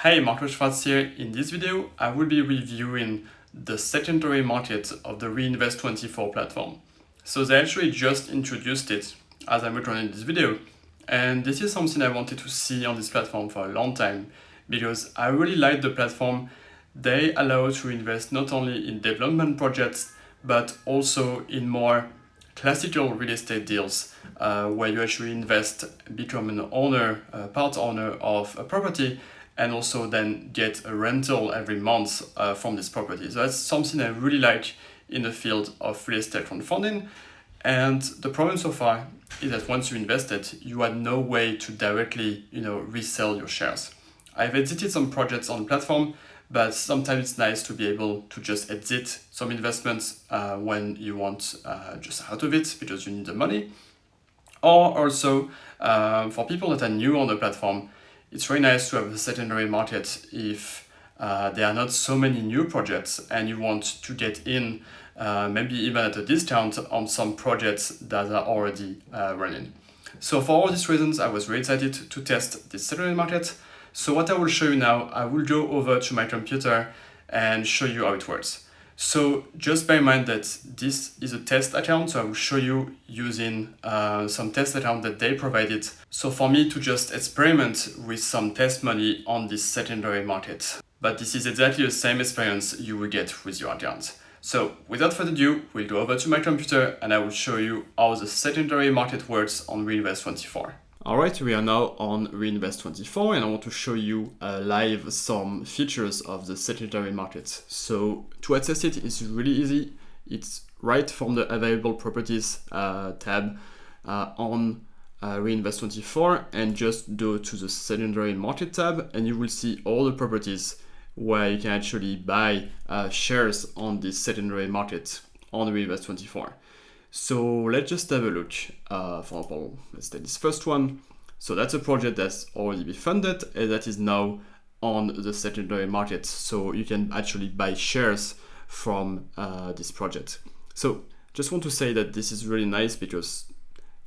Hey, Mark Schwartz here. In this video, I will be reviewing the secondary market of the Reinvest24 platform. So they actually just introduced it as I'm recording this video. And this is something I wanted to see on this platform for a long time because I really like the platform. They allow to invest not only in development projects, but also in more classical real estate deals where you actually invest, become an owner, part owner of a property, and also then get a rental every month from this property. So that's something I really like in the field of real estate crowdfunding. And the problem so far is that once you invested, you had no way to directly, resell your shares. I've exited some projects on the platform, but sometimes it's nice to be able to just exit some investments when you want just out of it because you need the money. Or also for people that are new on the platform, it's very nice to have a secondary market if there are not so many new projects and you want to get in maybe even at a discount on some projects that are already running. So for all these reasons, I was very excited to test this secondary market. So what I will show you now, I will go over to my computer and show you how it works. So just bear in mind that this is a test account, so I will show you using some test account that they provided. So for me to just experiment with some test money on this secondary market. But this is exactly the same experience you will get with your account. So without further ado, we'll go over to my computer and I will show you how the secondary market works on Reinvest24. Alright, we are now on Reinvest24 and I want to show you live some features of the secondary market. So to access it is really easy. It's right from the available properties tab on Reinvest24 and just go to the secondary market tab and you will see all the properties where you can actually buy shares on this secondary market on Reinvest24. So let's just have a look. For example, let's take this first one. So that's a project that's already been funded and that is now on the secondary market. So you can actually buy shares from this project. So just want to say that this is really nice because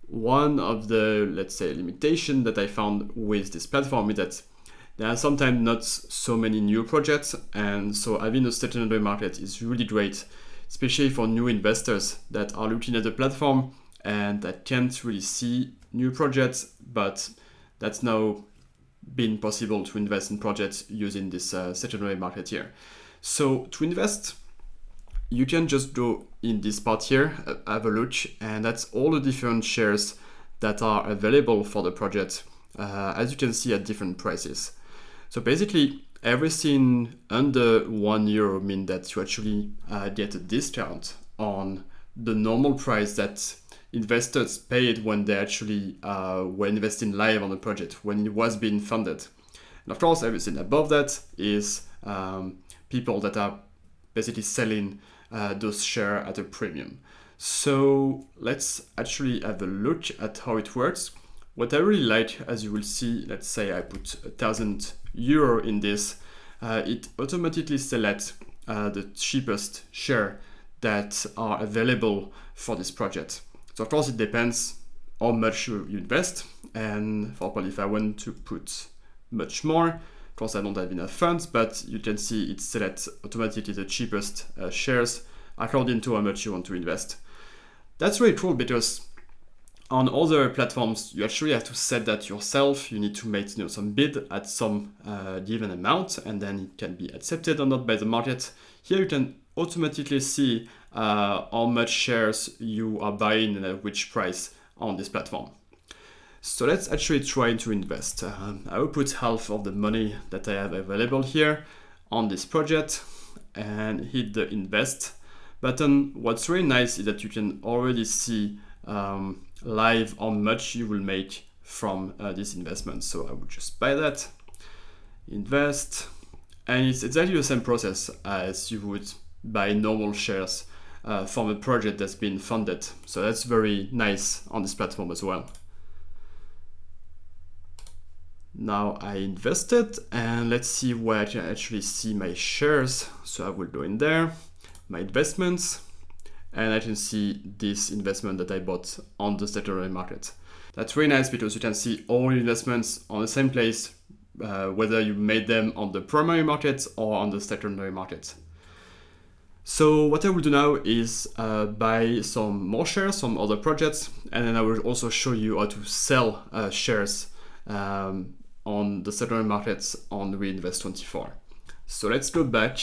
one of the, let's say, limitation that I found with this platform is that there are sometimes not so many new projects. And so having a secondary market is really great, especially for new investors that are looking at the platform and that can't really see new projects, but that's now been possible to invest in projects using this secondary market here. So to invest, you can just go in this part here, have a look, and that's all the different shares that are available for the project, as you can see at different prices. So basically, everything under €1 means that you actually get a discount on the normal price that investors paid when they actually were investing live on the project, when it was being funded. And of course, everything above that is people that are basically selling those shares at a premium. So let's actually have a look at how it works. What I really like, as you will see, let's say I put €1,000 in this, it automatically selects the cheapest share that are available for this project. So of course it depends how much you invest, and for example if I want to put much more, of course I don't have enough funds, but you can see it selects automatically the cheapest shares according to how much you want to invest. That's really cool because on other platforms, you actually have to set that yourself. You need to make some bid at some given amount, and then it can be accepted or not by the market. Here you can automatically see how much shares you are buying and at which price on this platform. So let's actually try to invest. I will put half of the money that I have available here on this project and hit the invest button. What's really nice is that you can already see live how much you will make from this investment. So I would just buy that, invest, and it's exactly the same process as you would buy normal shares from a project that's been funded. So that's very nice on this platform as well. Now I invested and let's see where I can actually see my shares. So I will go in there, my investments, and I can see this investment that I bought on the secondary market. That's really nice because you can see all investments on the same place whether you made them on the primary market or on the secondary market. So what I will do now is buy some more shares, some other projects, and then I will also show you how to sell shares on the secondary markets on Reinvest24. So let's go back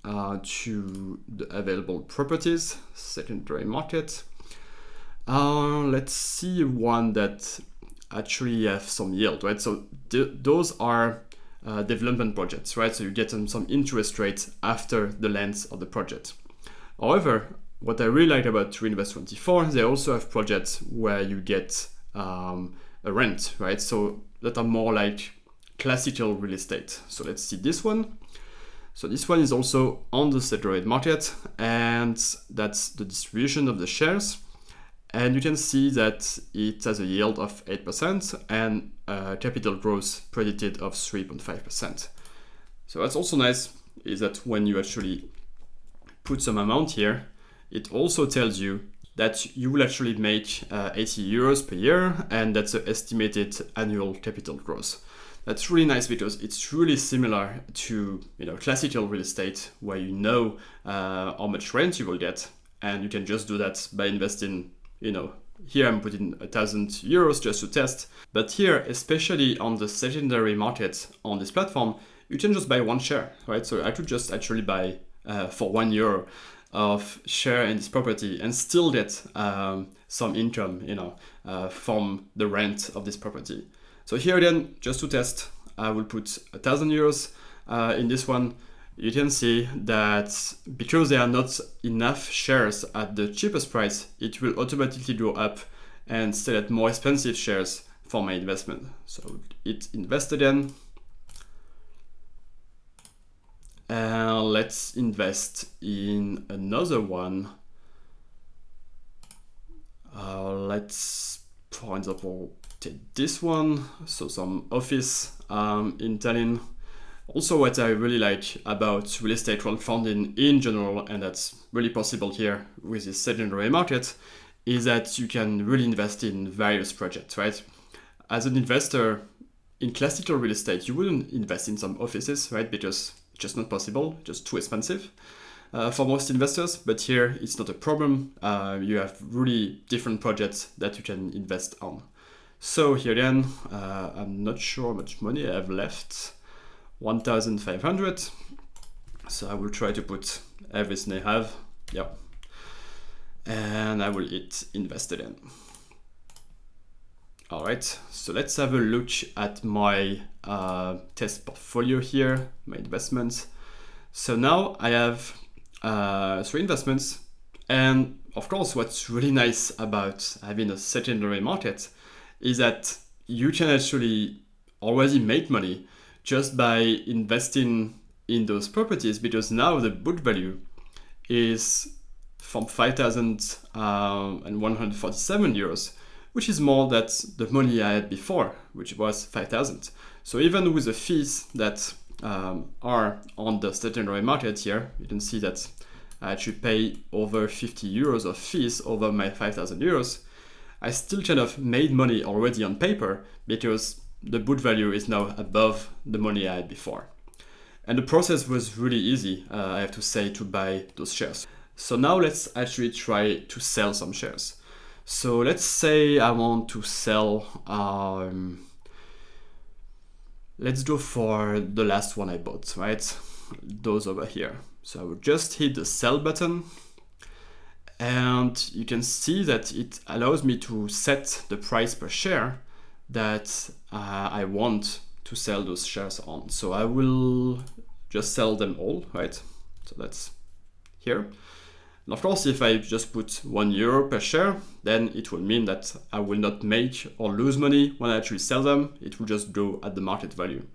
to the available properties, secondary market. Let's see one that actually have some yield, right? So those are development projects, right? So you get some interest rates after the length of the project. However, what I really like about Reinvest24, they also have projects where you get a rent, right? So that are more like classical real estate. So let's see this one. So this one is also on the secondary market, and that's the distribution of the shares. And you can see that it has a yield of 8% and capital growth predicted of 3.5%. So what's also nice is that when you actually put some amount here, it also tells you that you will actually make 80 euros per year, and that's the estimated annual capital growth. That's really nice because it's really similar to classical real estate, where you know how much rent you will get, and you can just do that by investing. Here I'm putting 1,000 euros just to test. But here, especially on the secondary market on this platform, you can just buy one share, right? So I could just actually buy for €1 of share in this property and still get some income, from the rent of this property. So here again, just to test, I will put 1,000 euros in this one. You can see that because there are not enough shares at the cheapest price, it will automatically go up and sell at more expensive shares for my investment. So it invest again. Let's invest in another one. Let's, for example, take this one. So some office in Tallinn. Also, what I really like about real estate crowdfunding in general, and that's really possible here with this secondary market, is that you can really invest in various projects, right? As an investor in classical real estate, you wouldn't invest in some offices, right? Because it's just not possible, just too expensive for most investors. But here, it's not a problem. You have really different projects that you can invest on. So here again, I'm not sure how much money I have left. 1,500. So I will try to put everything I have. Yeah. And I will hit invest again. All right. So let's have a look at my test portfolio here, my investments. So now I have 3 investments. And of course, what's really nice about having a secondary market is that you can actually already make money just by investing in those properties, because now the book value is from 5,147 euros, which is more than the money I had before, which was 5,000. So even with the fees that are on the secondary market here, you can see that I should pay over 50 euros of fees over my 5,000 euros. I still kind of made money already on paper because the book value is now above the money I had before. And the process was really easy, I have to say, to buy those shares. So now let's actually try to sell some shares. So let's say I want to sell, let's go for the last one I bought, right? Those over here. So I will just hit the sell button. And you can see that it allows me to set the price per share that I want to sell those shares on. So I will just sell them all, right? So that's here. And of course, if I just put €1 per share, then it will mean that I will not make or lose money when I actually sell them. It will just go at the market value.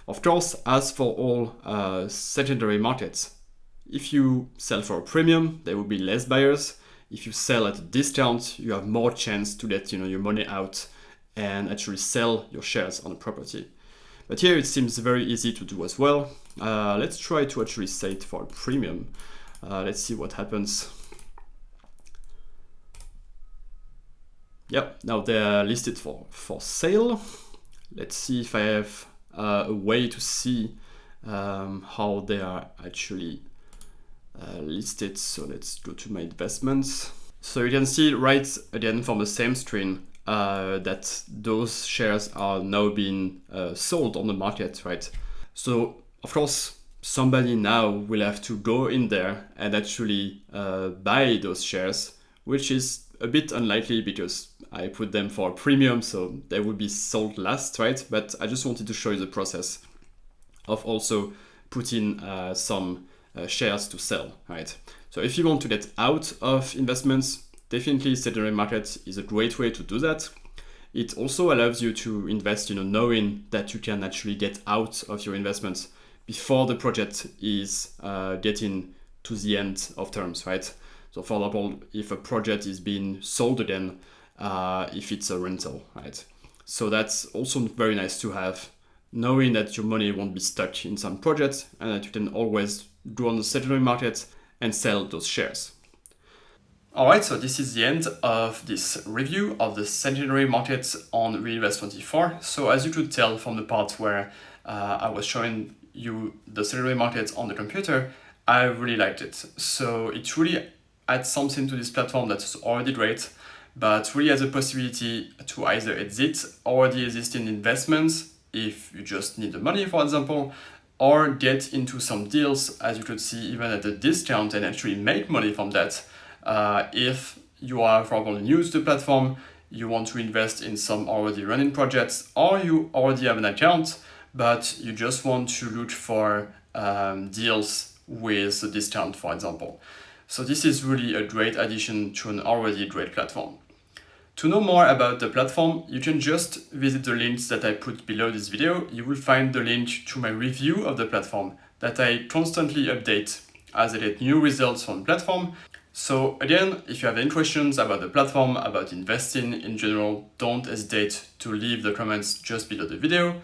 Of course, as for all secondary markets, if you sell for a premium, there will be less buyers. If you sell at a discount, you have more chance to get your money out and actually sell your shares on a property. But here it seems very easy to do as well. Let's try to actually set it for a premium. Let's see what happens. Yep, now they're listed for sale. Let's see if I have a way to see how they are actually listed. So let's go to my investments. So you can see right again from the same screen that those shares are now being sold on the market, right? So of course, somebody now will have to go in there and actually buy those shares, which is a bit unlikely because I put them for a premium, so they will be sold last, right? But I just wanted to show you the process of also putting some shares to sell, right? So if you want to get out of investments, definitely secondary market is a great way to do that. It also allows you to invest, knowing that you can actually get out of your investments before the project is getting to the end of terms, right? So for example, if a project is being sold again, if it's a rental, right? So that's also very nice to have, knowing that your money won't be stuck in some project and that you can always go on the secondary market and sell those shares. Alright, so this is the end of this review of the secondary market on Reinvest24. So as you could tell from the part where I was showing you the secondary market on the computer, I really liked it. So it really adds something to this platform that's already great, but really has a possibility to either exit already existing investments if you just need the money, for example, or get into some deals, as you could see, even at a discount, and actually make money from that. If you are, for example, new to the platform, you want to invest in some already running projects, or you already have an account, but you just want to look for deals with a discount, for example. So this is really a great addition to an already great platform. To know more about the platform, you can just visit the links that I put below this video. You will find the link to my review of the platform that I constantly update as I get new results from the platform. So again, if you have any questions about the platform, about investing in general, don't hesitate to leave the comments just below the video.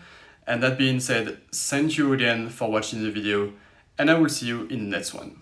And that being said, thank you again for watching the video, and I will see you in the next one.